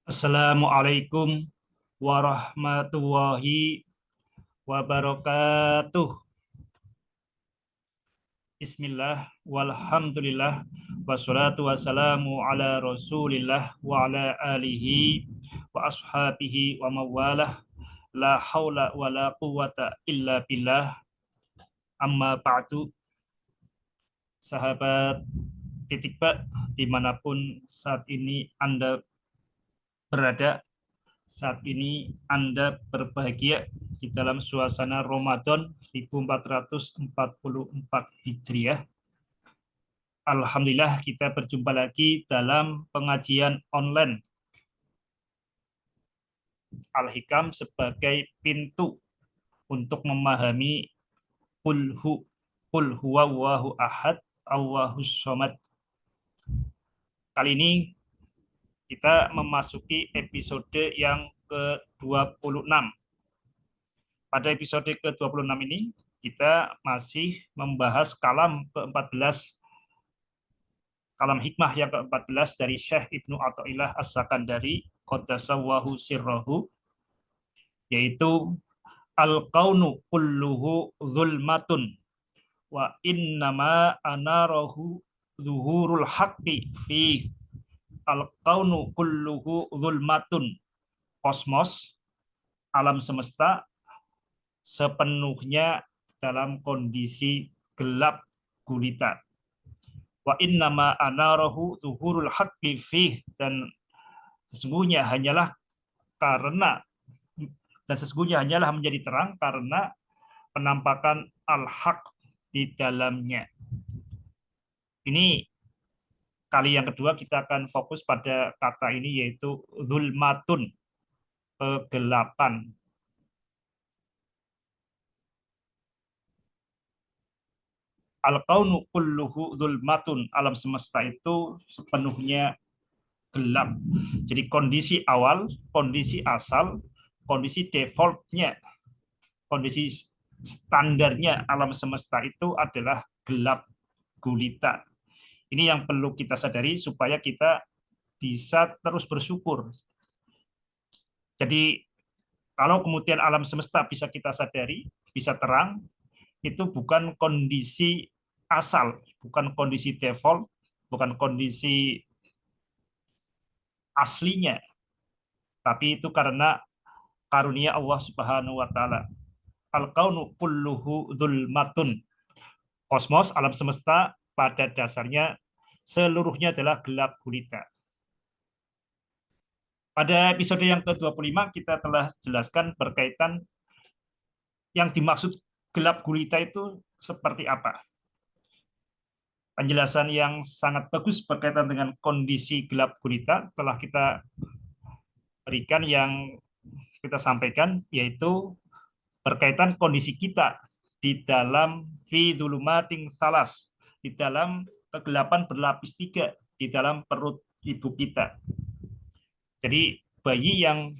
Assalamualaikum warahmatullahi wabarakatuh. Bismillah, walhamdulillah, wassalatu wassalamu ala rasulillah wa ala alihi wa ashabihi wa mawalah. La haula wa la quwata illa billah. Amma ba'du. Sahabat titik Pak, dimanapun saat ini Anda berada, saat ini Anda berbahagia di dalam suasana Ramadan 1444 Hijriah. Alhamdulillah kita berjumpa lagi dalam pengajian online Al-Hikam sebagai pintu untuk memahami Qul huwallahu ahad, Allahus somad. Kali ini kita memasuki episode yang ke-26. Pada episode ke-26 ini, kita masih membahas kalam ke-14, kalam hikmah yang ke-14 dari Syekh Ibnu Athaillah As-Sakandari, Qaddasallahu sirrahu, yaitu al-kaunu kulluhu zulmatun wa innama anarahu zuhurul haqqi fi al-kaunu kulluhu zulmatun. Kosmos, alam semesta, sepenuhnya dalam kondisi gelap gulita. Wa innama anarahu zuhurul haqqi fih, dan sesungguhnya hanyalah karena sesungguhnya hanyalah menjadi terang karena penampakan al-haq di dalamnya. Ini kali yang kedua kita akan fokus pada kata ini, yaitu zulmatun, kegelapan. Al-kaunu kulluhu zulmatun, alam semesta itu sepenuhnya gelap. Jadi kondisi awal, kondisi asal, kondisi defaultnya, kondisi standarnya alam semesta itu adalah gelap gulita. Ini yang perlu kita sadari supaya kita bisa terus bersyukur. Jadi kalau kemudian alam semesta bisa kita sadari, bisa terang, itu bukan kondisi asal, bukan kondisi default, bukan kondisi aslinya, tapi itu karena karunia Allah Subhanahu wa taala. Al-kaunu kulluhu zulmatun. Kosmos, alam semesta pada dasarnya seluruhnya adalah gelap gulita. Pada episode yang ke-25 kita telah jelaskan berkaitan yang dimaksud gelap gulita itu seperti apa. Penjelasan yang sangat bagus berkaitan dengan kondisi gelap gulita telah kita berikan, yang kita sampaikan, yaitu berkaitan kondisi kita di dalam fi dzulumatin salas, di dalam kegelapan berlapis tiga di dalam perut ibu kita. Jadi bayi yang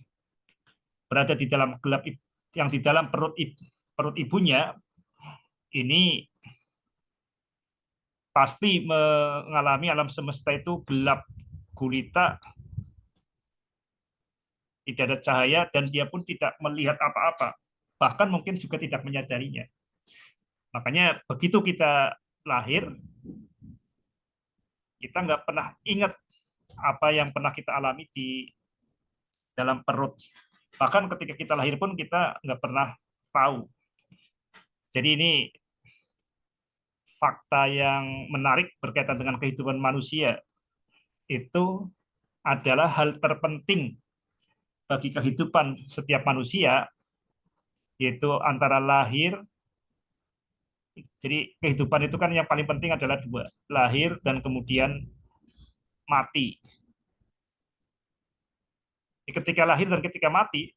berada di dalam gelap, yang di dalam perut ibunya ini pasti mengalami alam semesta itu gelap gulita, tidak ada cahaya, dan dia pun tidak melihat apa-apa, bahkan mungkin juga tidak menyadarinya. Makanya begitu kita lahir, kita nggak pernah ingat apa yang pernah kita alami di dalam perut. Bahkan ketika kita lahir pun kita nggak pernah tahu. Jadi ini fakta yang menarik berkaitan dengan kehidupan manusia. Itu adalah hal terpenting bagi kehidupan setiap manusia, yaitu antara lahir. Jadi kehidupan itu kan yang paling penting adalah dua, lahir dan kemudian mati. Ketika lahir dan ketika mati,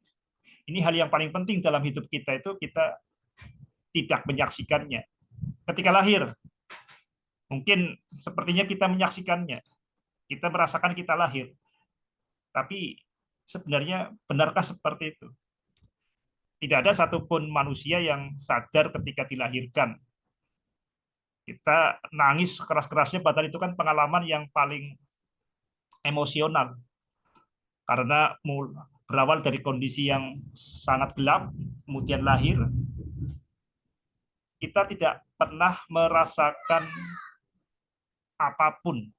ini hal yang paling penting dalam hidup kita, itu kita tidak menyaksikannya. Ketika lahir, mungkin sepertinya kita menyaksikannya, kita merasakan kita lahir, tapi sebenarnya benarkah seperti itu? Tidak ada satupun manusia yang sadar ketika dilahirkan. Kita nangis keras-kerasnya, padahal itu kan pengalaman yang paling emosional. karena berawal dari kondisi yang sangat gelap, kemudian lahir, kita tidak pernah merasakan apapun.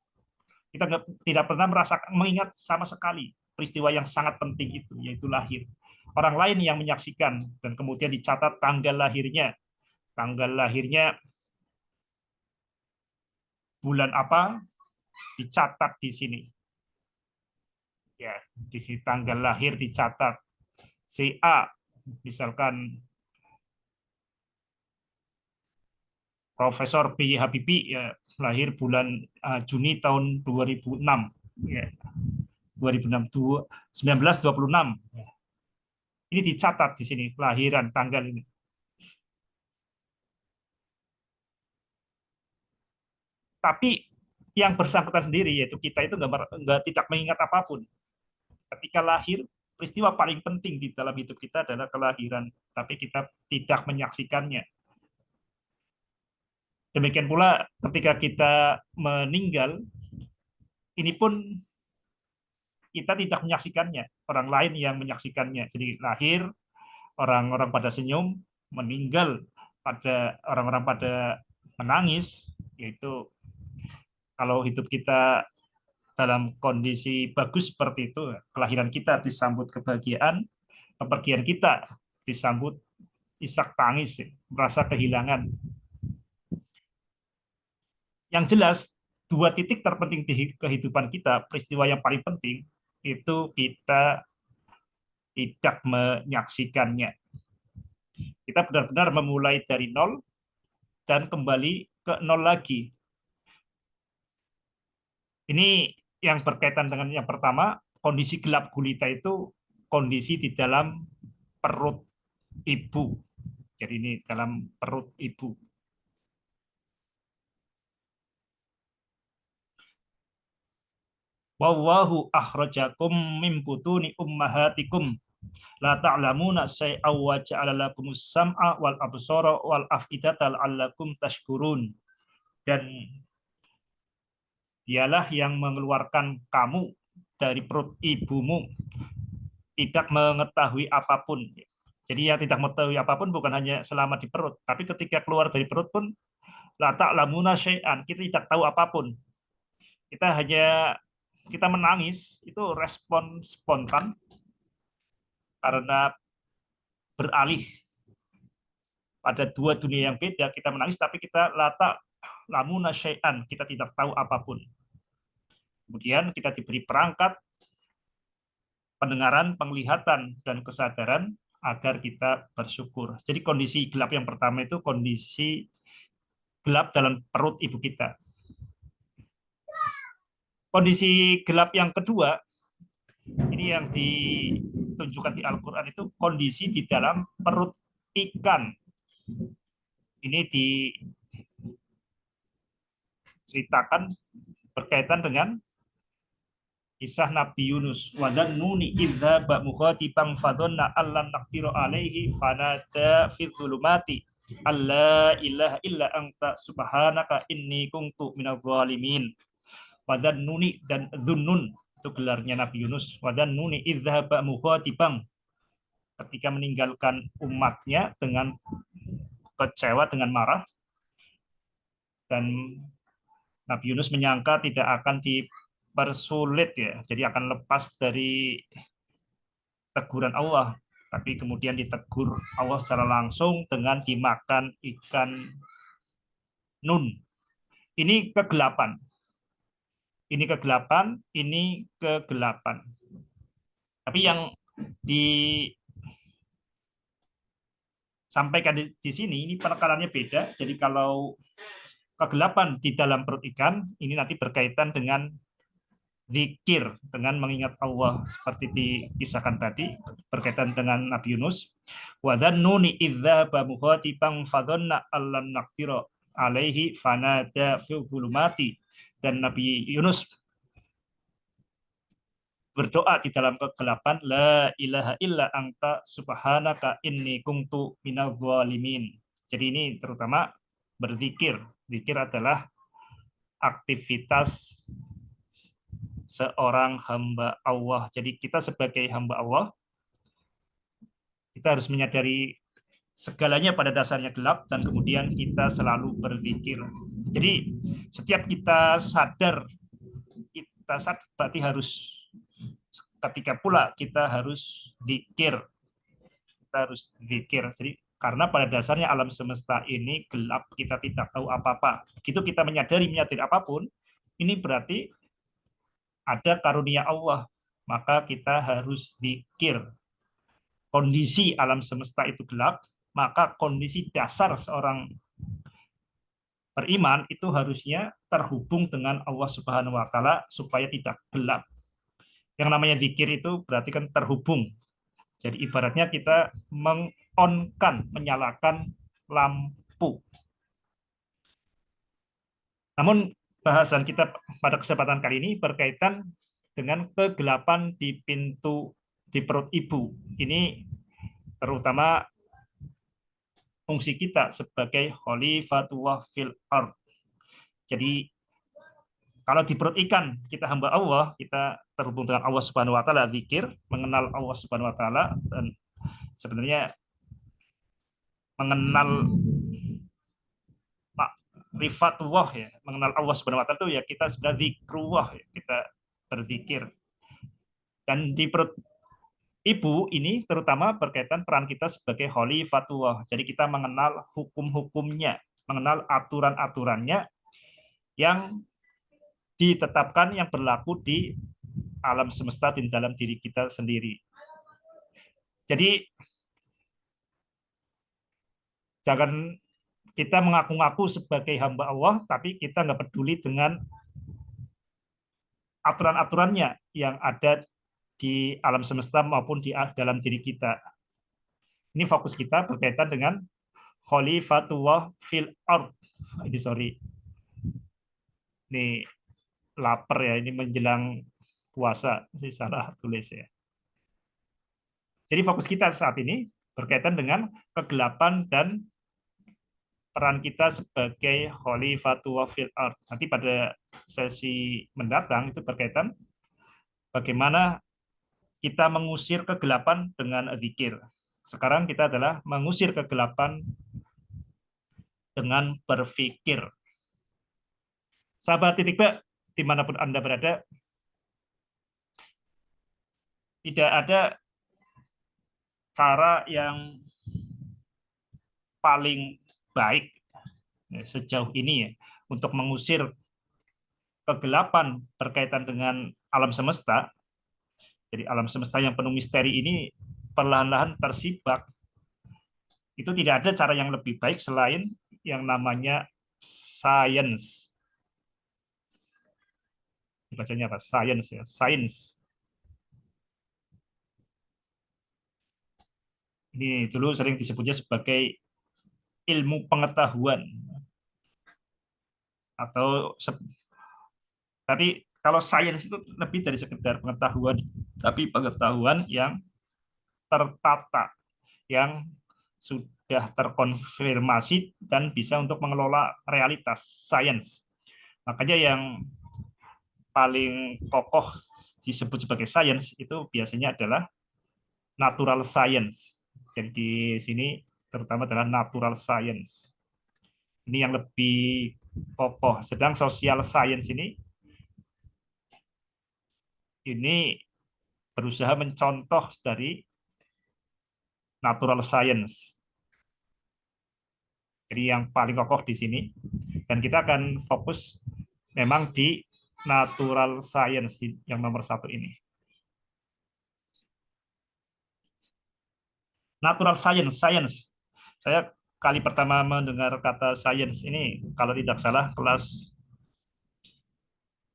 Kita tidak pernah merasakan, mengingat sama sekali peristiwa yang sangat penting itu, yaitu lahir. Orang lain yang menyaksikan, dan kemudian dicatat tanggal lahirnya. Tanggal lahirnya bulan apa, dicatat di sini. Ya, di sini tanggal lahir dicatat. Si A, misalkan Profesor B. Habibie, ya, lahir bulan Juni tahun 2006. Ya, 2006, 1926. Ini dicatat di sini, kelahiran tanggal ini. Tapi yang bersangkutan sendiri, yaitu kita itu nggak tidak mengingat apapun. Ketika lahir, peristiwa paling penting di dalam hidup kita adalah kelahiran, tapi kita tidak menyaksikannya. Demikian pula ketika kita meninggal, ini pun kita tidak menyaksikannya, orang lain yang menyaksikannya. Jadi lahir, orang-orang pada senyum, meninggal, pada orang-orang pada menangis, yaitu kalau hidup kita dalam kondisi bagus seperti itu, kelahiran kita disambut kebahagiaan, kepergian kita disambut isak tangis, merasa kehilangan. Yang jelas, dua titik terpenting di kehidupan kita, peristiwa yang paling penting, itu kita tidak menyaksikannya. Kita benar-benar memulai dari nol dan kembali ke nol lagi. Ini yang berkaitan dengan yang pertama, kondisi gelap gulita itu kondisi di dalam perut ibu. Jadi ini dalam perut ibu. Wallahu akhrajakum min butuni ummahatikum la ta'lamuna syai'aw wa ja'ala lakumus sam'a wal absara wal af'idata la'allakum tashkurun. Dan dialah yang mengeluarkan kamu dari perut ibumu tidak mengetahui apapun. Jadi yang tidak mengetahui apapun bukan hanya selama di perut, tapi ketika keluar dari perut pun la ta'lamuna syai'an, kita tidak tahu apapun. Kita menangis itu respon spontan karena beralih pada dua dunia yang beda. Kita menangis tapi kita lata lamuna syai'an, kita tidak tahu apapun. Kemudian kita diberi perangkat pendengaran, penglihatan, dan kesadaran agar kita bersyukur. Jadi kondisi gelap yang pertama itu kondisi gelap dalam perut ibu kita. Kondisi gelap yang kedua, ini yang ditunjukkan di Al-Quran itu kondisi di dalam perut ikan. Ini diceritakan berkaitan dengan kisah Nabi Yunus. Wadan nuni idza ba mukhatiban fadhanna allan naqdiru alaihi fanada fi dzulumati alla ilaha illa anta subhanaka inni kuntu minadz zalimin. Wadan nuni dan Dhunnun itu gelarnya Nabi Yunus. Wadan nuni idza ba mukhatiban, ketika meninggalkan umatnya dengan kecewa, dengan marah, dan Nabi Yunus menyangka tidak akan dipersulit, ya, jadi akan lepas dari teguran Allah, tapi kemudian ditegur Allah secara langsung dengan dimakan ikan nun. Ini kegelapan. Ini kegelapan, ini kegelapan. Tapi yang disampaikan di sini, ini penekanannya beda. Jadi kalau kegelapan di dalam perut ikan, ini nanti berkaitan dengan zikir, dengan mengingat Allah seperti dikisahkan tadi berkaitan dengan Nabi Yunus. Wa dzannuni idza ba mukhatiban fadhanna allan naqdira alaihi fanada fi dhulumati. Dan Nabi Yunus berdoa di dalam kegelapan, la ilaha illa anta subhanaka inni kuntu minadz zalimin. Jadi ini terutama berzikir. Zikir adalah aktivitas seorang hamba Allah. Jadi kita sebagai hamba Allah, kita harus menyadari segalanya pada dasarnya gelap dan kemudian kita selalu berzikir. Jadi setiap kita sadar berarti harus ketika pula kita harus zikir, kita harus zikir. Jadi karena pada dasarnya alam semesta ini gelap, kita tidak tahu apa-apa. Begitu kita menyadari apapun, ini berarti ada karunia Allah, maka kita harus zikir. Kondisi alam semesta itu gelap, maka kondisi dasar seorang beriman itu harusnya terhubung dengan Allah Subhanahu wa taala supaya tidak gelap. Yang namanya zikir itu berarti kan terhubung. Jadi ibaratnya kita menyalakan lampu. Namun bahasan kita pada kesempatan kali ini berkaitan dengan kegelapan di perut ibu. Ini terutama fungsi kita sebagai khalifatullah fil ard. Jadi kalau di perut ikan kita hamba Allah, kita terhubung dengan Allah Subhanahu wa taala, zikir, mengenal Allah Subhanahu wa taala, dan sebenarnya mengenal rifatullah, ya, mengenal Allah Subhanahu wa taala itu ya kita sudah zikrullah, ya, kita berzikir. Dan di perut ibu ini terutama berkaitan peran kita sebagai khalifatullah. Jadi kita mengenal hukum-hukumnya, mengenal aturan-aturannya yang ditetapkan, yang berlaku di alam semesta di dalam diri kita sendiri. Jadi jangan kita mengaku-ngaku sebagai hamba Allah, tapi kita nggak peduli dengan aturan-aturannya yang ada di alam semesta maupun di dalam diri kita. Ini fokus kita berkaitan dengan khalifatullah fil ard. Ini sorry, ini lapar ya, ini menjelang puasa, saya salah tulis ya. Jadi fokus kita saat ini berkaitan dengan kegelapan dan peran kita sebagai khalifatullah fil ard. Nanti pada sesi mendatang itu berkaitan bagaimana kita mengusir kegelapan dengan zikir. Sekarang kita adalah mengusir kegelapan dengan berpikir. Sahabat titik Bak, dimanapun Anda berada, tidak ada cara yang paling baik sejauh ini ya untuk mengusir kegelapan berkaitan dengan alam semesta. Jadi alam semesta yang penuh misteri ini perlahan-lahan tersibak. Itu tidak ada cara yang lebih baik selain yang namanya science. Bacanya apa? Science ya, science. Ini dulu sering disebutnya sebagai ilmu pengetahuan atau tapi kalau sains itu lebih dari sekedar pengetahuan, tapi pengetahuan yang tertata, yang sudah terkonfirmasi dan bisa untuk mengelola realitas sains. Makanya yang paling kokoh disebut sebagai sains itu biasanya adalah natural science. Jadi di sini terutama adalah natural science. Ini yang lebih kokoh. Sedang social science ini berusaha mencontoh dari natural science. Jadi yang paling kokoh di sini. Dan kita akan fokus memang di natural science yang nomor satu ini. Natural science, science. Saya kali pertama mendengar kata science ini, kalau tidak salah, kelas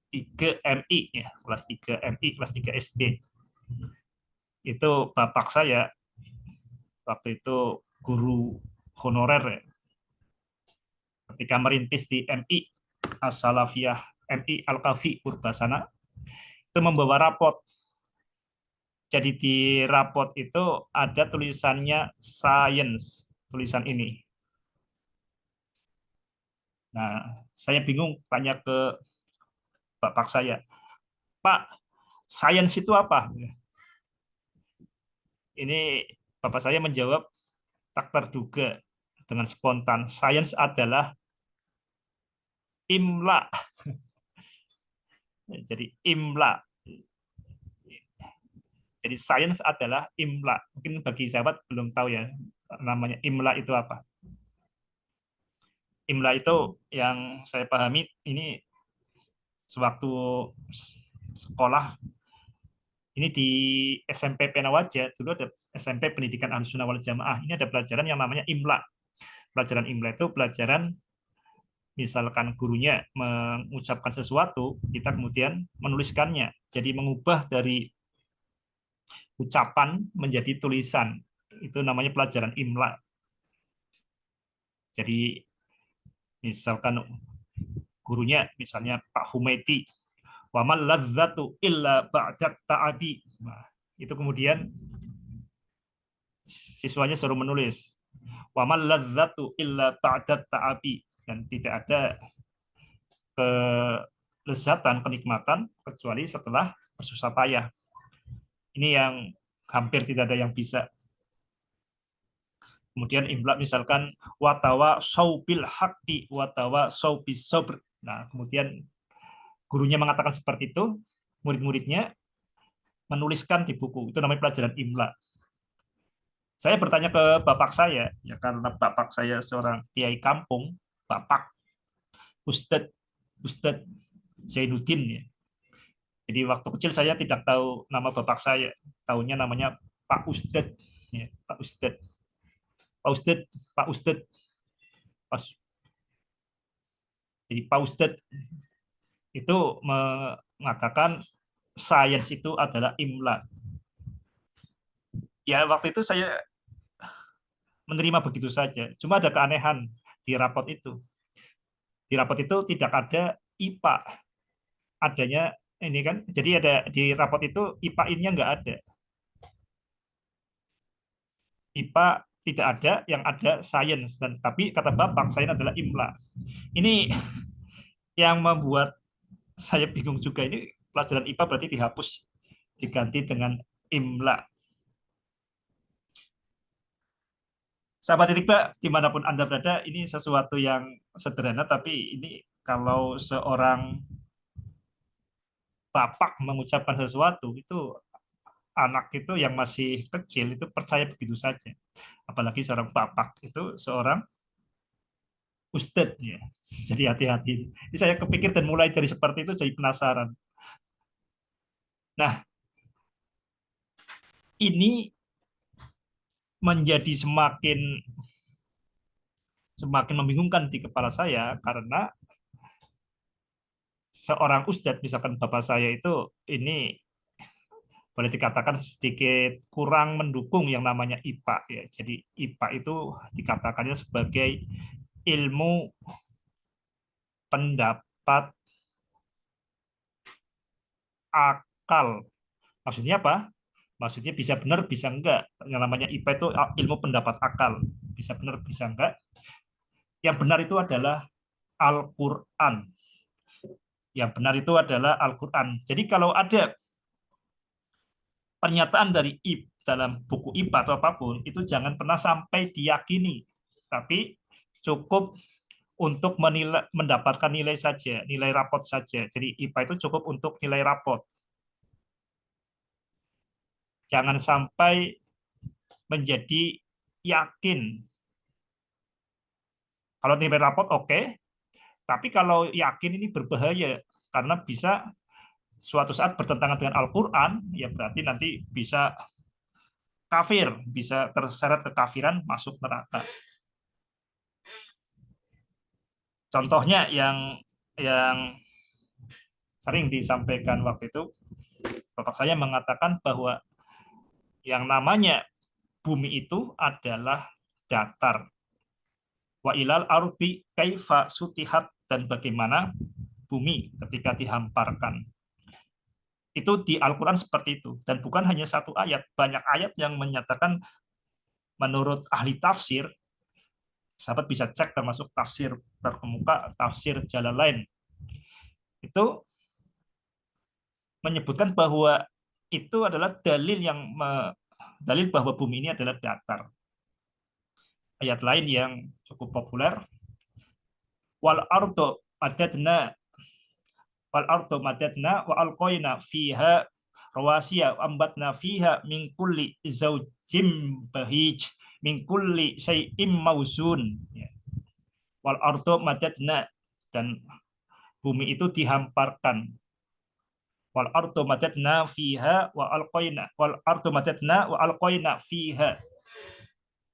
3 MI, ya, kelas 3 MI, kelas 3 SD. Itu bapak saya, waktu itu guru honorer ya, ketika merintis di MI As-Salafiyah MI Al-Kafi Purbasana, itu membawa rapot. Jadi di rapot itu ada tulisannya science, tulisan ini. Nah, saya bingung tanya ke bapak saya, Pak, sains itu apa? Ini bapak saya menjawab tak terduga dengan spontan. Sains adalah imla. Jadi imla. Jadi sains adalah imla. Mungkin bagi sahabat belum tahu ya namanya imla itu apa. Imla itu yang saya pahami ini sewaktu sekolah ini di SMP Penawaja dulu ada SMP Pendidikan Ahlussunnah wal Jamaah. Ini ada pelajaran yang namanya imla. Pelajaran imla itu pelajaran misalkan gurunya mengucapkan sesuatu, kita kemudian menuliskannya. Jadi mengubah dari ucapan menjadi tulisan. Itu namanya pelajaran imla. Jadi misalkan gurunya misalnya Pak Humaiti, wa mal ladzatu illa ba'dat ta'abi. Nah, itu kemudian siswanya suruh menulis wa mal ladzatu illa ba'dat ta'abi, dan tidak ada kelezatan, kenikmatan kecuali setelah bersusah payah. Ini yang hampir tidak ada yang bisa. Kemudian imla misalkan watawa saubil haqqi watawa saubis sabr. Nah, kemudian gurunya mengatakan seperti itu, murid-muridnya menuliskan di buku. Itu namanya pelajaran imla. Saya bertanya ke bapak saya, ya karena bapak saya seorang kiai kampung, bapak Ustadz Ustadz Zainuddin ya. Jadi waktu kecil saya tidak tahu nama bapak saya, tahunya namanya Pak Ustadz, ya, Pak Ustadz, Pak Ustadz, Pak Ustadz. Jadi Pak Ustadz itu mengatakan sains itu adalah imla. Ya waktu itu saya menerima begitu saja. Cuma ada keanehan di rapot itu. Di rapot itu tidak ada IPA. Adanya ini kan, jadi ada di rapot itu IPA-nya nggak ada. IPA tidak ada, yang ada sains. Dan tapi kata Bapak, sains adalah imla. Ini yang membuat saya bingung juga. Ini pelajaran IPA berarti dihapus, diganti dengan imla. Sahabat Titikba, dimanapun Anda berada, ini sesuatu yang sederhana, tapi ini kalau seorang bapak mengucapkan sesuatu, itu anak itu yang masih kecil itu percaya begitu saja. Apalagi seorang bapak itu seorang ustadz ya. Jadi hati-hati. Ini saya kepikir dan mulai dari seperti itu jadi penasaran. Nah, ini menjadi semakin semakin membingungkan di kepala saya karena seorang ustadz, misalkan bapak saya itu ini boleh dikatakan sedikit kurang mendukung yang namanya IPA ya. Jadi IPA itu dikatakannya sebagai ilmu pendapat akal. Maksudnya apa? Maksudnya bisa benar, bisa enggak. Yang namanya IPA itu ilmu pendapat akal. Bisa benar, bisa enggak. Yang benar itu adalah Al-Quran. Yang benar itu adalah Al-Quran. Jadi kalau ada pernyataan dari dalam buku IPA atau apapun, itu jangan pernah sampai diyakini. Tapi cukup untuk mendapatkan nilai saja, nilai rapot saja. Jadi IPA itu cukup untuk nilai rapot. Jangan sampai menjadi yakin. Kalau nilai rapot oke, tapi kalau yakin ini berbahaya karena bisa suatu saat bertentangan dengan Al-Quran, ya berarti nanti bisa kafir, bisa terseret kekafiran, masuk neraka. Contohnya yang sering disampaikan waktu itu, bapak saya mengatakan bahwa yang namanya bumi itu adalah datar. Wa ilal ardi kaifa sutihat, dan bagaimana bumi ketika dihamparkan. Itu di Al-Quran seperti itu. Dan bukan hanya satu ayat, banyak ayat yang menyatakan menurut ahli tafsir, sahabat bisa cek termasuk tafsir terkemuka, tafsir Jalalain. Itu menyebutkan bahwa itu adalah dalil bahwa bumi ini adalah datar. Ayat lain yang cukup populer, wal ardo madadna wa alqaina fiha rawasiya ambatna fiha min kulli zaujim bahij min kulli syai'im mausun. Wal ardo madadna, dan bumi itu dihamparkan. Wal ardo madadna fiha wa alqaina fiha,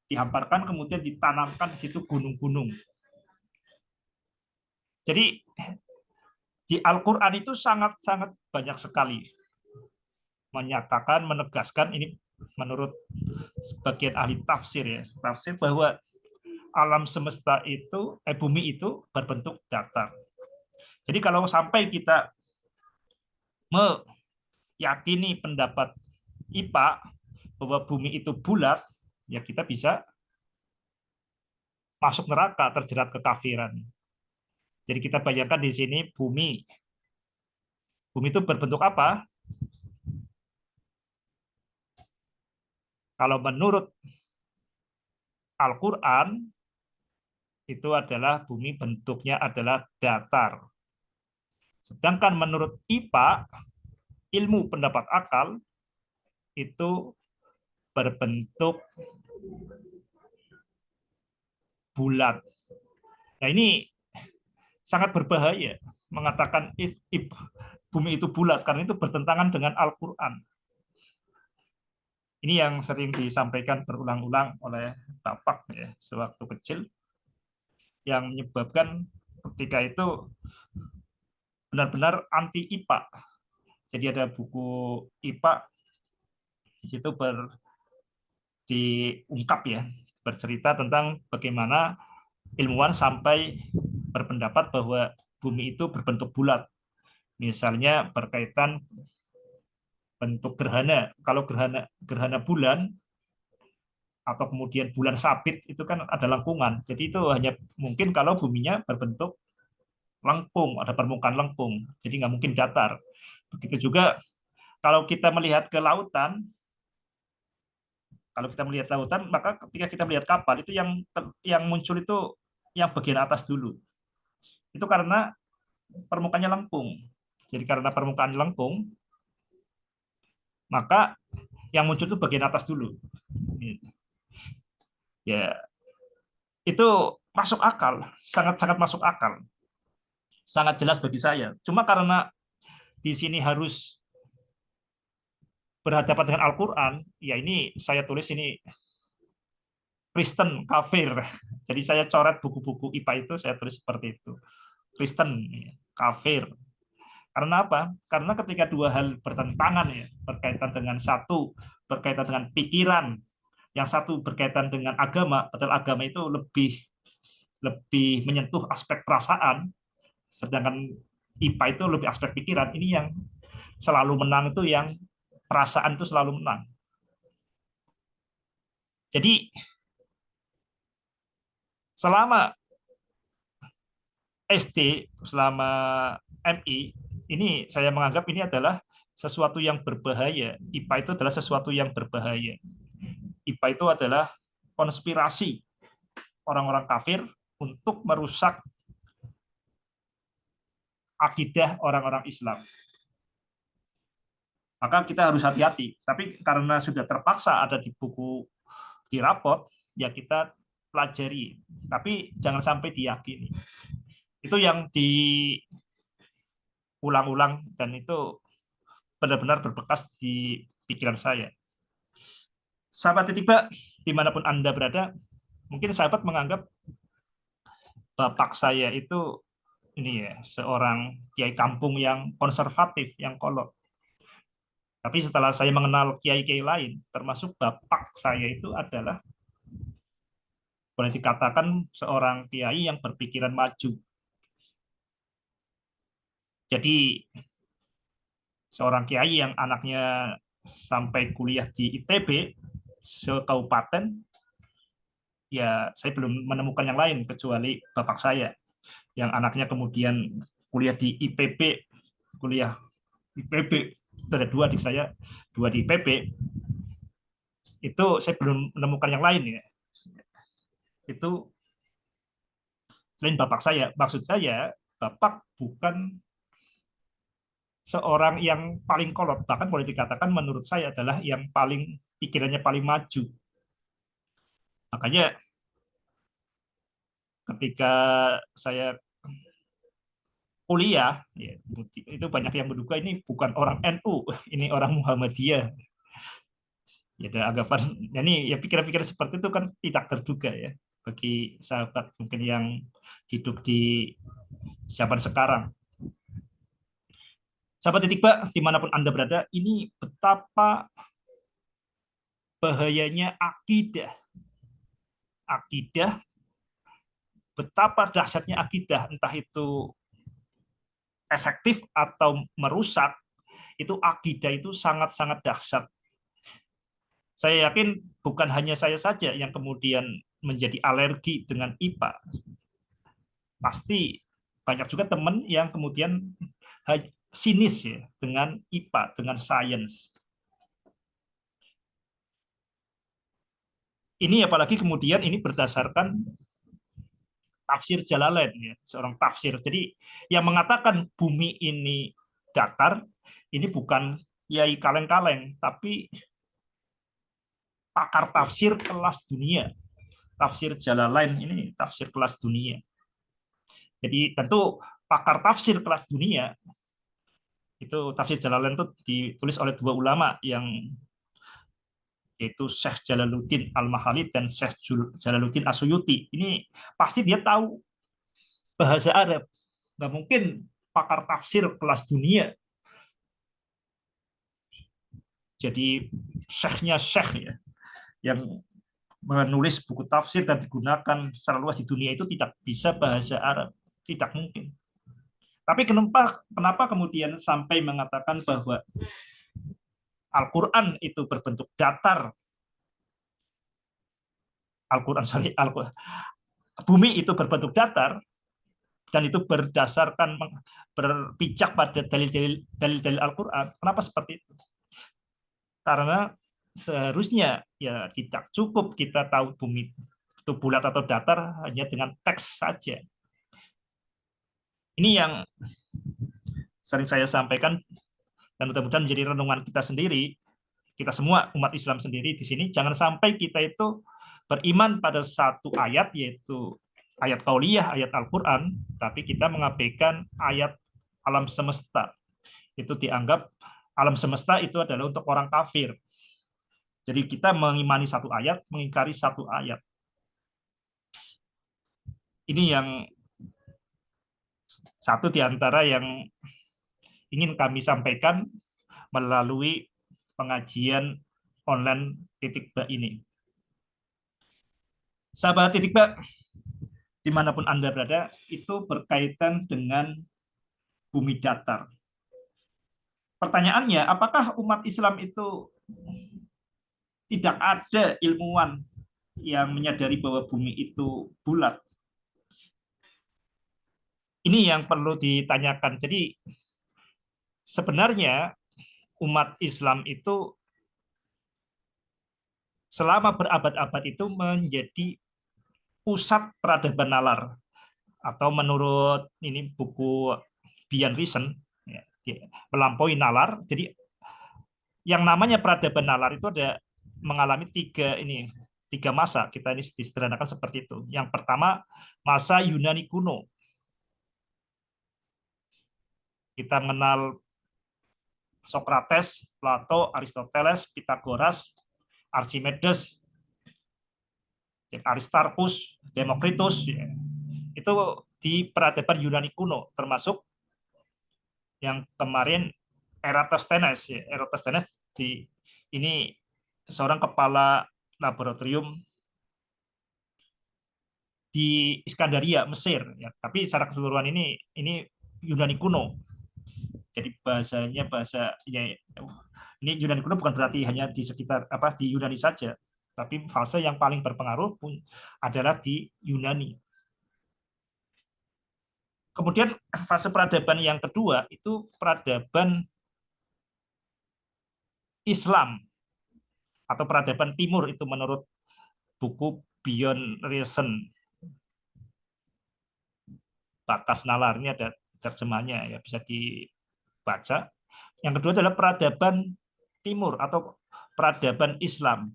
dihamparkan kemudian ditanamkan di situ gunung-gunung. Jadi di Al-Qur'an itu sangat-sangat banyak sekali menyatakan, menegaskan, ini menurut sebagian ahli tafsir ya, tafsir bahwa alam semesta itu, bumi itu berbentuk datar. Jadi kalau sampai kita meyakini pendapat IPA bahwa bumi itu bulat, ya kita bisa masuk neraka, terjerat kekafiran. Jadi kita bayangkan di sini bumi. Bumi itu berbentuk apa? Kalau menurut Al-Qur'an itu adalah bumi bentuknya adalah datar. Sedangkan menurut IPA, ilmu pendapat akal, itu berbentuk bulat. Nah ini sangat berbahaya mengatakan bumi itu bulat, karena itu bertentangan dengan Al-Qur'an. Ini yang sering disampaikan berulang-ulang oleh Bapak ya, sewaktu kecil, yang menyebabkan ketika itu benar-benar anti IPA. Jadi ada buku IPA di situ diungkap ya, bercerita tentang bagaimana ilmuwan sampai berpendapat bahwa bumi itu berbentuk bulat. Misalnya berkaitan bentuk gerhana. Kalau gerhana bulan atau kemudian bulan sabit itu kan ada lengkungan. Jadi itu hanya mungkin kalau buminya berbentuk lengkung, ada permukaan lengkung. Jadi nggak mungkin datar. Begitu juga kalau kita melihat ke lautan, maka ketika kita melihat kapal itu yang muncul itu yang bagian atas dulu. Itu karena permukaannya lengkung. Jadi karena permukaan lengkung, maka yang muncul itu bagian atas dulu. Ya, itu masuk akal, sangat-sangat masuk akal. Sangat jelas bagi saya. Cuma karena di sini harus berhadapan dengan Al-Qur'an, ya ini saya tulis ini Kristen, kafir. Jadi saya coret buku-buku IPA itu, saya tulis seperti itu. Kristen, kafir. Karena apa? Karena ketika dua hal bertentangan ya, berkaitan dengan satu, berkaitan dengan pikiran, yang satu berkaitan dengan agama, padahal agama itu lebih lebih menyentuh aspek perasaan, sedangkan IPA itu lebih aspek pikiran. Ini yang selalu menang itu yang perasaan itu selalu menang. Jadi selama SD, selama MI, ini saya menganggap ini adalah sesuatu yang berbahaya. IPA itu adalah sesuatu yang berbahaya. IPA itu adalah konspirasi orang-orang kafir untuk merusak akidah orang-orang Islam. Maka kita harus hati-hati. Tapi karena sudah terpaksa ada di buku, di rapot, ya kita pelajari. Tapi jangan sampai diyakini. Itu yang diulang-ulang dan itu benar-benar berbekas di pikiran saya. Sahabat Titiba, dimanapun Anda berada, mungkin sahabat menganggap bapak saya itu ini ya, seorang kiai kampung yang konservatif, yang kolot. Tapi setelah saya mengenal kiai-kiai lain, termasuk bapak saya itu adalah boleh dikatakan seorang kiai yang berpikiran maju. Jadi seorang kiai yang anaknya sampai kuliah di ITB se-kabupaten, ya saya belum menemukan yang lain kecuali bapak saya yang anaknya kemudian kuliah di IPB, kuliah IPB Itu ada dua adik saya, dua di PP. Itu saya belum menemukan yang lain ya. Itu selain bapak saya, maksud saya bapak bukan seorang yang paling kolot, bahkan boleh dikatakan menurut saya adalah yang paling pikirannya paling maju. Makanya ketika saya kuliah, ya, itu banyak yang menduga ini bukan orang NU, ini orang Muhammadiyah. Ya, ada anggapan, ini ya pikiran-pikiran seperti itu kan tidak terduga ya bagi sahabat mungkin yang hidup di zaman sekarang. Sahabat titik Pak, dimanapun Anda berada, ini betapa bahayanya akidah. Akidah, betapa dahsyatnya akidah, entah itu efektif atau merusak, itu akidah itu sangat-sangat dahsyat. Saya yakin bukan hanya saya saja yang kemudian menjadi alergi dengan IPA. Pasti banyak juga teman yang kemudian sinis ya dengan IPA, dengan sains. Ini apalagi kemudian ini berdasarkan tafsir Jalalain, ya, seorang tafsir. Jadi yang mengatakan bumi ini datar, ini bukan yai kaleng-kaleng, tapi pakar tafsir kelas dunia. Tafsir Jalalain ini tafsir kelas dunia. Jadi tentu pakar tafsir kelas dunia itu tafsir Jalalain itu ditulis oleh dua ulama yang yaitu Syekh Jalaluddin Al-Mahalid dan Syekh Jalaluddin Asuyuti. Ini pasti dia tahu bahasa Arab. Nggak mungkin pakar tafsir kelas dunia jadi syekhnya syekh ya yang menulis buku tafsir dan digunakan secara luas di dunia itu tidak bisa bahasa Arab, tidak mungkin. Tapi kenapa kemudian sampai mengatakan bahwa Al-Quran itu berbentuk datar, Al-Quran sorry, bumi itu berbentuk datar dan itu berdasarkan berpijak pada dalil-dalil Al-Quran. Kenapa seperti itu? Karena seharusnya ya tidak cukup kita tahu bumi itu bulat atau datar hanya dengan teks saja. Ini yang sering saya sampaikan dan mudah-mudahan menjadi renungan kita sendiri, kita semua umat Islam sendiri di sini, jangan sampai kita itu beriman pada satu ayat, yaitu ayat kauliyah, ayat Al-Quran, tapi kita mengabaikan ayat alam semesta. Itu dianggap alam semesta itu adalah untuk orang kafir. Jadi kita mengimani satu ayat, mengingkari satu ayat. Ini yang satu di antara yang ingin kami sampaikan melalui pengajian online titik Ba ini. Sahabat titik Ba, dimanapun Anda berada, itu berkaitan dengan bumi datar. Pertanyaannya, apakah umat Islam itu tidak ada ilmuwan yang menyadari bahwa bumi itu bulat? Ini yang perlu ditanyakan. Jadi sebenarnya umat Islam itu selama berabad-abad itu menjadi pusat peradaban nalar, atau menurut ini buku Beyond Reason ya, melampaui nalar. Jadi yang namanya peradaban nalar itu ada mengalami tiga masa, kita ini disederhanakan seperti itu. Yang pertama, masa Yunani kuno. Kita mengenal Socrates, Plato, Aristoteles, Pythagoras, Archimedes, Aristarchus, Demokritus, ya. Itu di peradaban Yunani kuno, termasuk yang kemarin Eratosthenes. Ya. Eratosthenes ini seorang kepala laboratorium di Iskandaria, Mesir. Ya. Tapi secara keseluruhan ini Yunani kuno. Jadi bahasanya bahasa ya, ini Yunani kuno bukan berarti hanya di sekitar di Yunani saja, tapi fase yang paling berpengaruh pun adalah di Yunani. Kemudian fase peradaban yang kedua itu peradaban Islam atau peradaban Timur itu menurut buku Beyond Reason, batas nalar. Ini ada terjemahnya ya, bisa dibaca. Yang kedua adalah peradaban Timur atau peradaban Islam.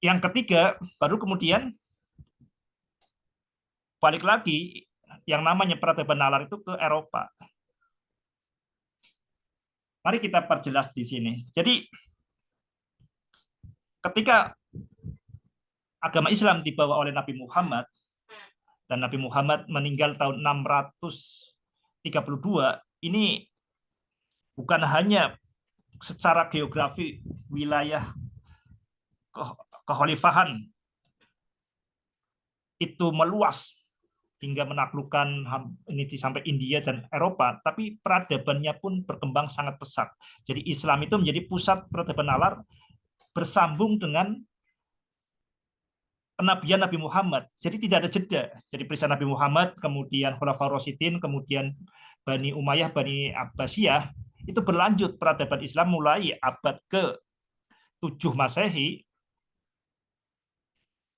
Yang ketiga baru kemudian balik lagi yang namanya peradaban nalar itu ke Eropa. Mari kita perjelas di sini. Jadi ketika agama Islam dibawa oleh Nabi Muhammad dan Nabi Muhammad meninggal tahun 632, ini bukan hanya secara geografi wilayah kekhalifahan itu meluas hingga menaklukkan ini sampai India dan Eropa, tapi peradabannya pun berkembang sangat pesat. Jadi Islam itu menjadi pusat peradaban nalar bersambung dengan kenabian Nabi Muhammad. Jadi tidak ada jeda. Jadi perisai Nabi Muhammad, kemudian Khulafaur Rasyidin, kemudian Bani Umayyah, Bani Abbasiyah, itu berlanjut peradaban Islam mulai abad ke-7 Masehi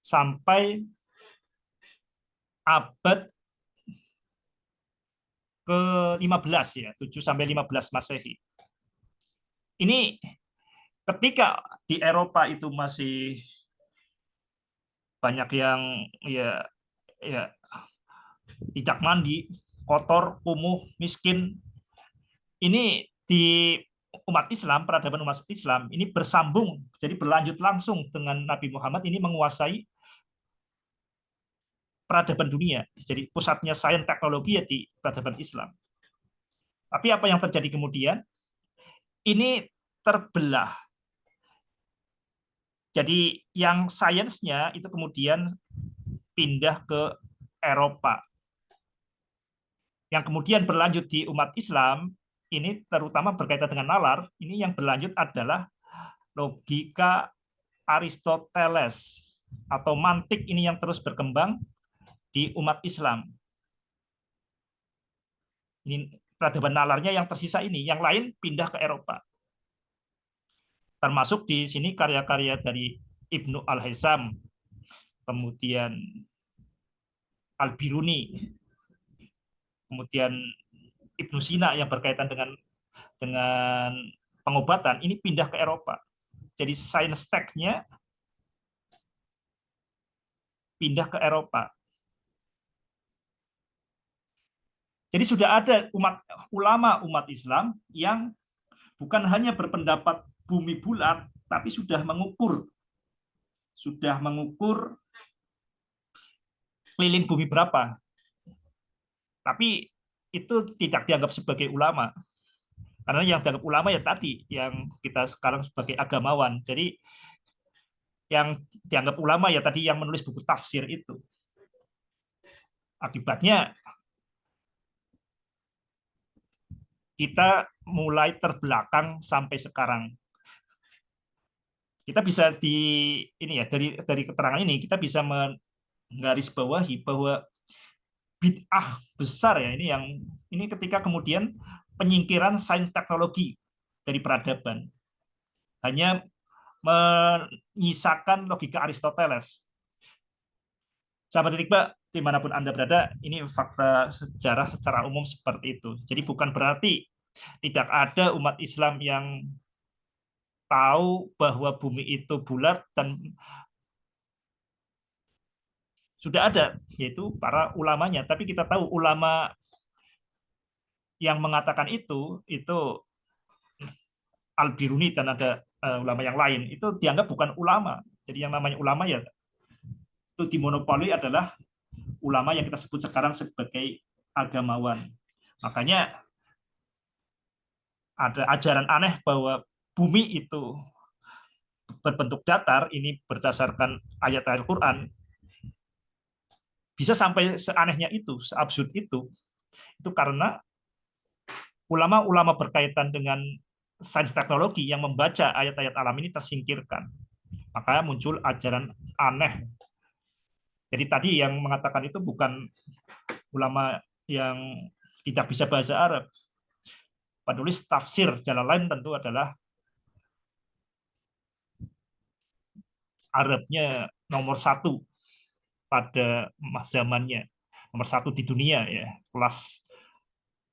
sampai abad ke-15 ya, 7 sampai 15 Masehi. Ini ketika di Eropa itu masih banyak yang ya tidak mandi, kotor, kumuh, miskin. Ini di umat Islam, peradaban umat Islam ini bersambung, jadi berlanjut langsung dengan Nabi Muhammad ini menguasai peradaban dunia. Jadi pusatnya sains teknologi ya di peradaban Islam. Tapi apa yang terjadi kemudian? Ini terbelah. Jadi yang sainsnya itu kemudian pindah ke Eropa. Yang kemudian berlanjut di umat Islam, ini terutama berkaitan dengan nalar, ini yang berlanjut adalah logika Aristoteles atau mantik ini yang terus berkembang di umat Islam. Ini peradaban nalarnya yang tersisa ini, yang lain pindah ke Eropa. Termasuk di sini karya-karya dari Ibnu Al-Haytham, kemudian Al-Biruni, kemudian Ibnu Sina yang berkaitan dengan pengobatan, ini pindah ke Eropa. Jadi sains teknya pindah ke Eropa. Jadi sudah ada ulama umat Islam yang bukan hanya berpendapat bumi bulat, tapi sudah mengukur keliling bumi berapa. Tapi itu tidak dianggap sebagai ulama. Karena yang dianggap ulama ya tadi, yang kita sekarang sebagai agamawan. Jadi yang dianggap ulama ya tadi yang menulis buku tafsir itu. Akibatnya kita mulai terbelakang sampai sekarang. Kita bisa ini ya dari keterangan ini kita bisa menggarisbawahi bahwa bid'ah besar ya ini ketika kemudian penyingkiran sains teknologi dari peradaban, hanya menyisakan logika Aristoteles. Sahabat Titikba, dimanapun Anda berada, ini fakta sejarah secara umum seperti itu. Jadi bukan berarti tidak ada umat Islam yang tahu bahwa bumi itu bulat, dan sudah ada, yaitu para ulamanya. Tapi kita tahu ulama yang mengatakan itu Al-Biruni dan ada ulama yang lain, itu dianggap bukan ulama. Jadi yang namanya ulama ya itu dimonopoli adalah ulama yang kita sebut sekarang sebagai agamawan. Makanya ada ajaran aneh bahwa bumi itu berbentuk datar, ini berdasarkan ayat Al-Quran, bisa sampai seanehnya itu, seabsurd itu karena ulama-ulama berkaitan dengan sains teknologi yang membaca ayat-ayat alam ini tersingkirkan. Maka muncul ajaran aneh. Jadi tadi yang mengatakan itu bukan ulama yang tidak bisa bahasa Arab, penulis tafsir Jalalain tentu adalah Arabnya nomor satu pada zamannya, nomor satu di dunia ya, kelas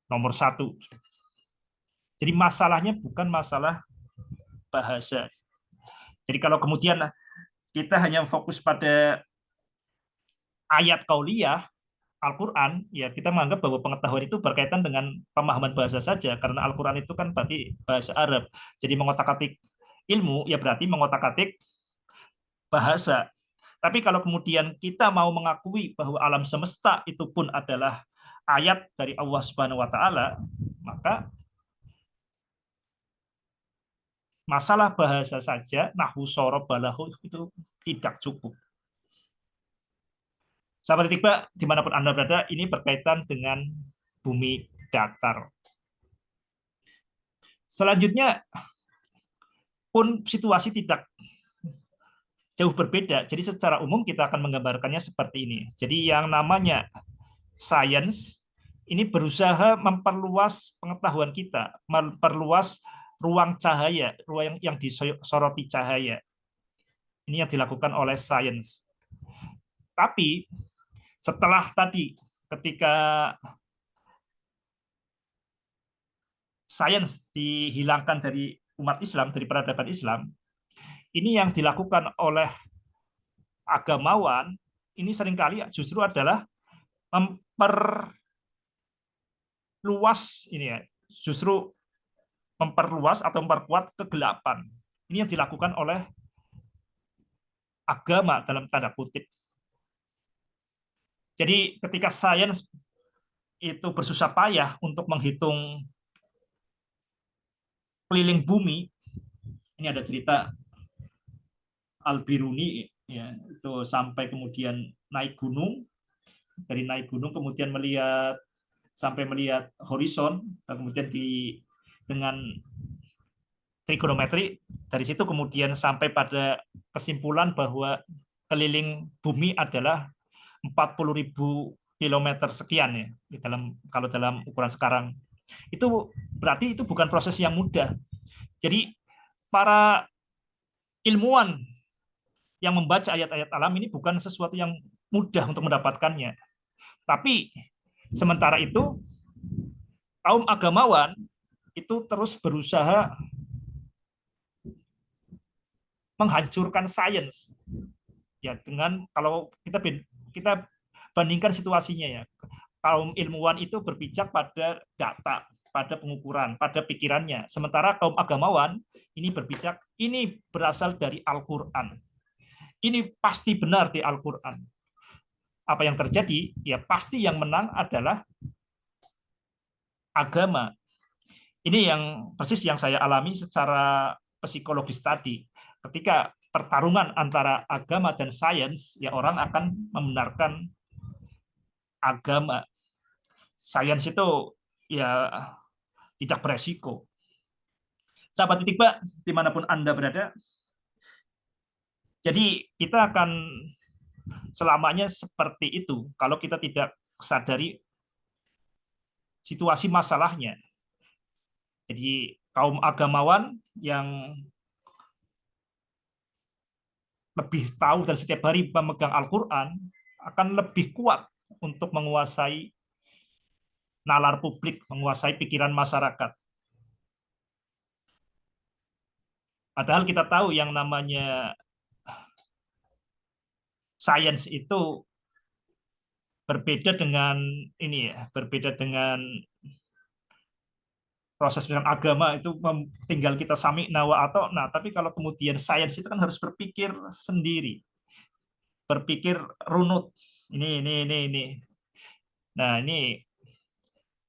nomor satu. Jadi masalahnya bukan masalah bahasa. Jadi kalau kemudian kita hanya fokus pada ayat kauliyah Al-Quran, ya kita menganggap bahwa pengetahuan itu berkaitan dengan pemahaman bahasa saja, karena Al-Quran itu kan berarti bahasa Arab. Jadi mengotak-atik ilmu, ya berarti mengotak-atik bahasa. Tapi kalau kemudian kita mau mengakui bahwa alam semesta itu pun adalah ayat dari Allah Subhanahu wa taala, maka masalah bahasa saja, nahwu sorob balahu itu tidak cukup. Sahabat Tiba, dimanapun Anda berada, ini berkaitan dengan bumi datar. Selanjutnya pun situasi tidak jauh berbeda. Jadi secara umum kita akan menggambarkannya seperti ini. Jadi yang namanya sains ini berusaha memperluas pengetahuan kita, memperluas ruang cahaya, ruang yang disoroti cahaya. Ini yang dilakukan oleh sains. Tapi setelah tadi ketika sains dihilangkan dari umat Islam, dari peradaban Islam, ini yang dilakukan oleh agamawan ini seringkali justru adalah memperluas ini ya, justru memperluas atau memperkuat kegelapan. Ini yang dilakukan oleh agama dalam tanda kutip. Jadi ketika sains itu bersusah payah untuk menghitung keliling bumi, ini ada cerita Al-Biruni ya, itu sampai kemudian naik gunung, dari naik gunung kemudian melihat sampai melihat horizon, dan kemudian dengan trigonometri dari situ kemudian sampai pada kesimpulan bahwa keliling bumi adalah 40.000 kilometer sekian ya, kalau dalam ukuran sekarang. Itu berarti itu bukan proses yang mudah. Jadi para ilmuwan yang membaca ayat-ayat alam ini bukan sesuatu yang mudah untuk mendapatkannya. Tapi sementara itu kaum agamawan itu terus berusaha menghancurkan sains. Ya dengan kalau kita bandingkan situasinya ya. Kaum ilmuwan itu berpijak pada data, pada pengukuran, pada pikirannya. Sementara kaum agamawan ini berpijak ini berasal dari Al-Qur'an. Ini pasti benar di Al-Qur'an. Apa yang terjadi? Ya pasti yang menang adalah agama. Ini yang persis yang saya alami secara psikologis tadi. Ketika pertarungan antara agama dan sains, ya orang akan membenarkan agama. Sains itu ya tidak beresiko. Sahabat Titik Pak, dimanapun Anda berada, jadi kita akan selamanya seperti itu kalau kita tidak sadari situasi masalahnya. Jadi kaum agamawan yang lebih tahu dan setiap hari memegang Al-Quran akan lebih kuat untuk menguasai nalar publik, menguasai pikiran masyarakat. Padahal kita tahu yang namanya sains itu berbeda dengan ini ya, berbeda dengan proses dengan agama itu tinggal kita sami nawa atau nah, tapi kalau kemudian sains itu kan harus berpikir sendiri, berpikir runut. Ini. Nah, ini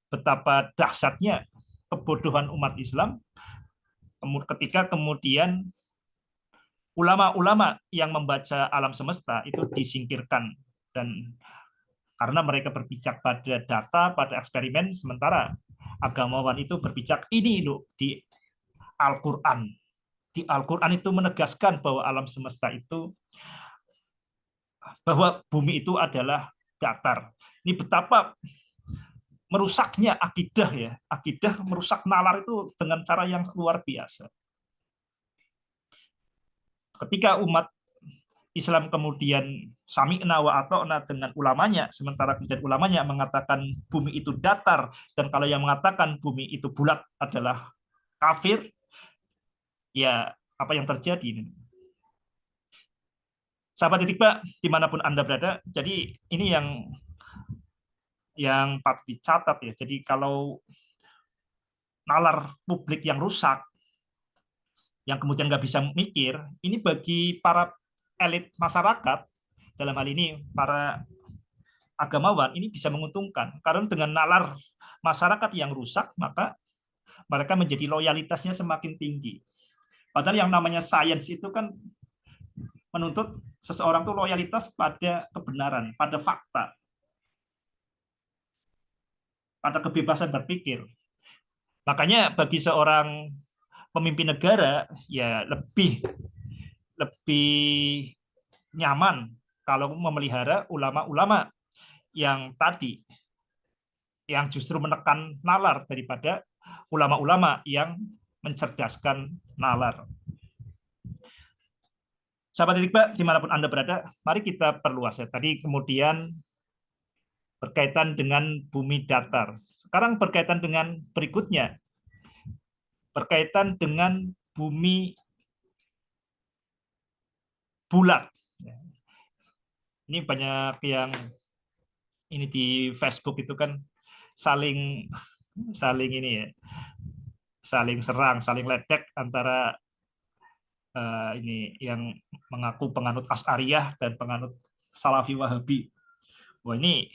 betapa dahsyatnya kebodohan umat Islam ketika kemudian ulama-ulama yang membaca alam semesta itu disingkirkan dan karena mereka berpijak pada data, pada eksperimen, sementara agamawan itu berpijak ini loh di Al-Quran. Di Al-Quran itu menegaskan bahwa alam semesta itu, bahwa bumi itu adalah datar. Ini betapa merusaknya akidah ya, akidah merusak nalar itu dengan cara yang luar biasa. Ketika umat Islam kemudian sami'na wa ata'na dengan ulamanya, sementara kemudian ulamanya mengatakan bumi itu datar, dan kalau yang mengatakan bumi itu bulat adalah kafir, ya apa yang terjadi? Sahabat titik Pak, dimanapun Anda berada, jadi ini yang patut dicatat ya. Jadi kalau nalar publik yang rusak, yang kemudian nggak bisa mikir, ini bagi para elit masyarakat, dalam hal ini para agamawan, ini bisa menguntungkan. Karena dengan nalar masyarakat yang rusak, maka mereka menjadi loyalitasnya semakin tinggi. Padahal yang namanya sains itu kan menuntut seseorang tuh loyalitas pada kebenaran, pada fakta, pada kebebasan berpikir. Makanya bagi seorang pemimpin negara ya lebih lebih nyaman kalau memelihara ulama-ulama yang tadi, yang justru menekan nalar daripada ulama-ulama yang mencerdaskan nalar. Sahabat titik Pak, dimanapun Anda berada, mari kita perluas ya. Tadi kemudian berkaitan dengan bumi datar. Sekarang berkaitan dengan berikutnya, berkaitan dengan bumi bulat. Ini banyak yang ini di Facebook itu kan saling saling ini ya, saling serang, saling ledek antara ini yang mengaku penganut Asy'ariyah dan penganut Salafi Wahabi. Wah ini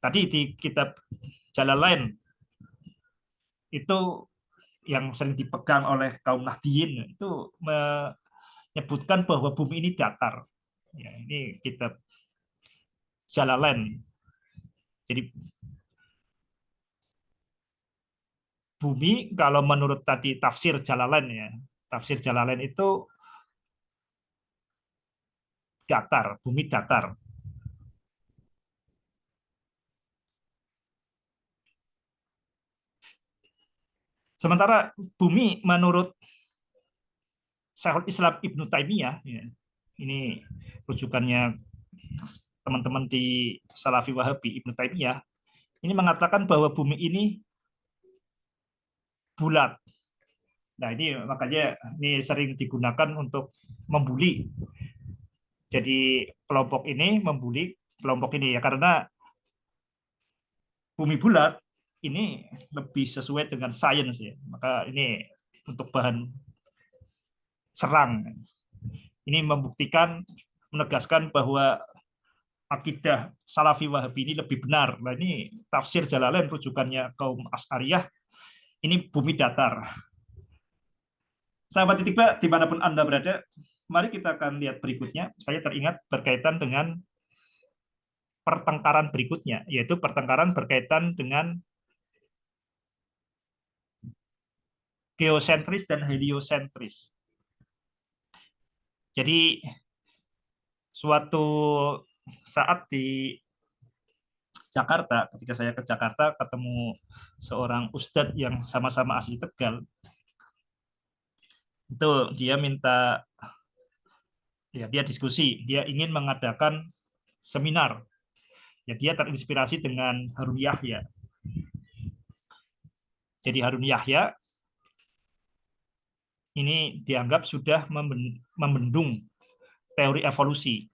tadi di kitab Jalalain itu yang sering dipegang oleh kaum Nahdiyin itu menyebutkan bahwa bumi ini datar. Ya, ini kitab Jalalain. Jadi bumi kalau menurut tadi tafsir Jalalain ya, tafsir Jalalain itu datar, bumi datar. Sementara bumi menurut Syekhul Islam Ibnu Taimiyah, ya, ini rujukannya teman-teman di Salafi Wahabi Ibnu Taimiyah, ini mengatakan bahwa bumi ini bulat. Nah ini makanya ini sering digunakan untuk membuli. Jadi kelompok ini membuli kelompok ini ya, karena bumi bulat ini lebih sesuai dengan sains ya. Maka ini untuk bahan serang. Ini membuktikan, menegaskan bahwa akidah Salafi Wahabi ini lebih benar. Nah ini tafsir Jalalain rujukannya kaum Asy'ariyah, ini bumi datar. Sahabat tiba dimanapun Anda berada, mari kita akan lihat berikutnya. Saya teringat berkaitan dengan pertengkaran berikutnya, yaitu pertengkaran berkaitan dengan geosentris dan heliosentris. Jadi suatu saat di Jakarta, ketika saya ke Jakarta ketemu seorang ustadz yang sama-sama asli Tegal, itu dia minta ya dia diskusi, dia ingin mengadakan seminar. Ya dia terinspirasi dengan Harun Yahya. Jadi Harun Yahya ini dianggap sudah membendung teori evolusi.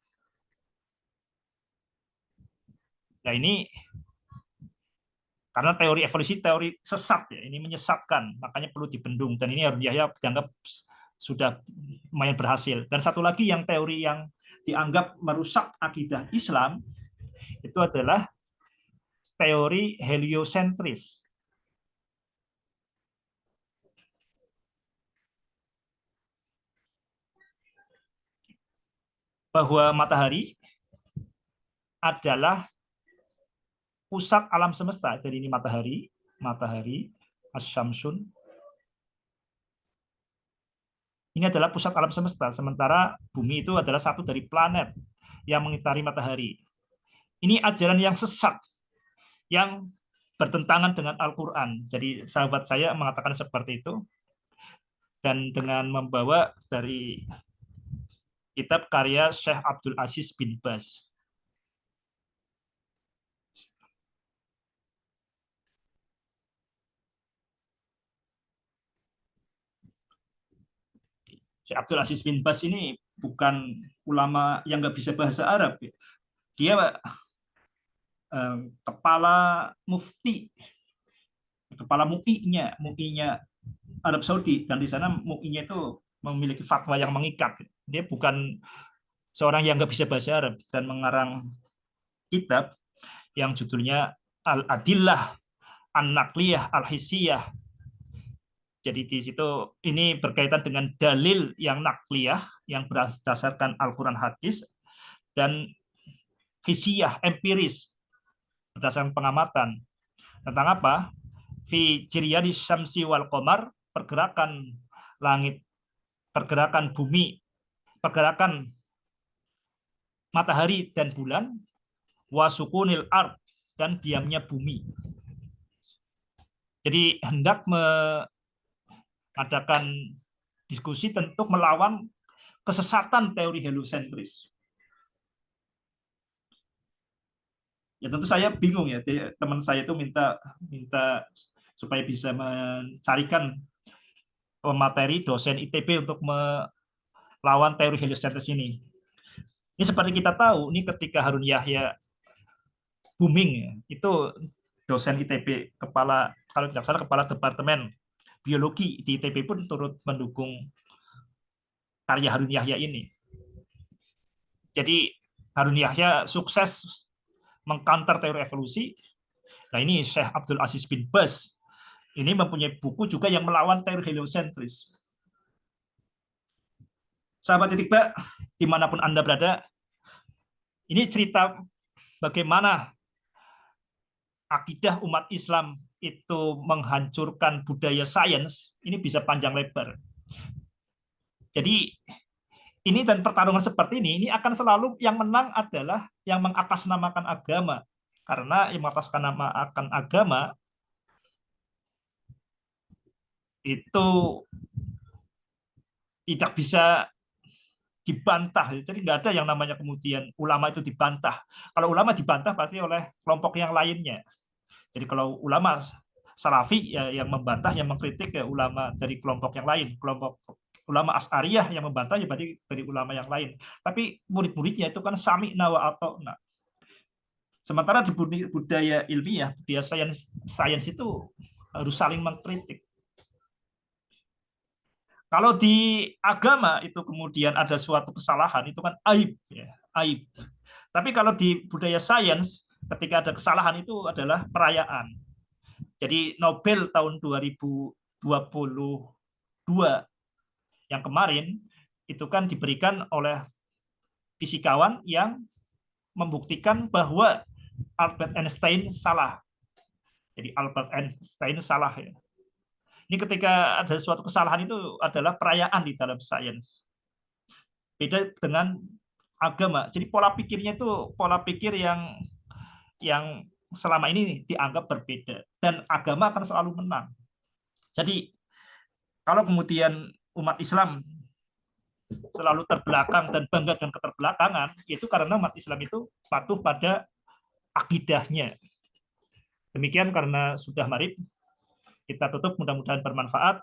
Nah ini karena teori evolusi teori sesat ya, ini menyesatkan, makanya perlu dibendung. Dan ini Harun Yahya dianggap sudah lumayan berhasil. Dan satu lagi yang teori yang dianggap merusak akidah Islam itu adalah teori heliosentris. Bahwa matahari adalah pusat alam semesta. Jadi ini matahari Asy-Syamsun. Ini adalah pusat alam semesta, sementara bumi itu adalah satu dari planet yang mengitari matahari. Ini ajaran yang sesat, yang bertentangan dengan Al-Quran. Jadi sahabat saya mengatakan seperti itu, dan dengan membawa dari kitab karya Syekh Abdul Aziz bin Baz. Syekh Abdul Aziz bin Baz ini bukan ulama yang nggak bisa bahasa Arab. Dia kepala mufti, kepala MUI-nya Arab Saudi, dan di sana MUI-nya itu memiliki fatwa yang mengikat. Dia bukan seorang yang nggak bisa bahasa Arab, dan mengarang kitab yang judulnya Al-Adillah An-Naqliyah Al-Hisiyah. Jadi di situ ini berkaitan dengan dalil yang nakliyah yang berdasarkan Al-Quran hadis, dan hisiyah empiris berdasarkan pengamatan. Tentang apa? Fi jiryadi syamsi wal qamar, pergerakan langit, pergerakan bumi, pergerakan matahari dan bulan, wasukunil ard, dan diamnya bumi. Jadi hendak mengadakan diskusi untuk melawan kesesatan teori heliosentris. Ya tentu saya bingung ya, teman saya itu minta minta supaya bisa mencarikan materi dosen ITB untuk melawan teori heliosentris ini. Ini seperti kita tahu, ini ketika Harun Yahya booming ya, itu dosen ITB, kepala, kalau tidak salah kepala departemen biologi di ITB pun turut mendukung karya Harun Yahya ini. Jadi Harun Yahya sukses mengcounter teori evolusi. Nah ini Syekh Abdul Aziz bin Baz ini mempunyai buku juga yang melawan teori heliosentris. Sahabat titik Bak, dimanapun Anda berada, ini cerita bagaimana akidah umat Islam itu menghancurkan budaya sains, ini bisa panjang lebar. Jadi ini dan pertarungan seperti ini akan selalu yang menang adalah yang mengatasnamakan agama. Karena yang mengatasnamakan agama itu tidak bisa dibantah. Jadi nggak ada yang namanya kemudian ulama itu dibantah. Kalau ulama dibantah pasti oleh kelompok yang lainnya. Jadi kalau ulama Salafi ya yang membantah, yang mengkritik ya ulama dari kelompok yang lain. Kelompok ulama As'ariyah yang membantah ya berarti dari ulama yang lain. Tapi murid-muridnya itu kan sami nawa atau nah. Sementara di budaya ilmiah, budaya sains itu harus saling mengkritik. Kalau di agama itu kemudian ada suatu kesalahan, itu kan aib, ya, aib. Tapi kalau di budaya sains, ketika ada kesalahan itu adalah perayaan. Jadi Nobel tahun 2022 yang kemarin itu kan diberikan oleh fisikawan yang membuktikan bahwa Albert Einstein salah. Jadi Albert Einstein salah ya. Ini ketika ada suatu kesalahan itu adalah perayaan di dalam sains. Beda dengan agama. Jadi pola pikirnya itu pola pikir yang selama ini dianggap berbeda, dan agama akan selalu menang. Jadi kalau kemudian umat Islam selalu terbelakang dan bangga dengan keterbelakangan, itu karena umat Islam itu patuh pada akidahnya. Demikian karena sudah marib, kita tutup, mudah-mudahan bermanfaat.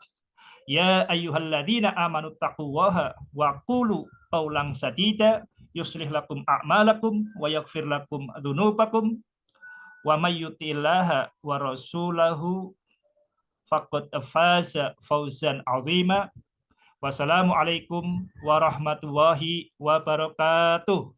Ya ayyuhalladzina amanu taqullaha wa qulu qawlan sadida yuslih lakum a'malakum wa yaghfir lakum dzunubakum wa may yuti'illaha wa rasulahu faqad faza fawzan 'azima. Wassalamualaikum warahmatullahi wabarakatuh.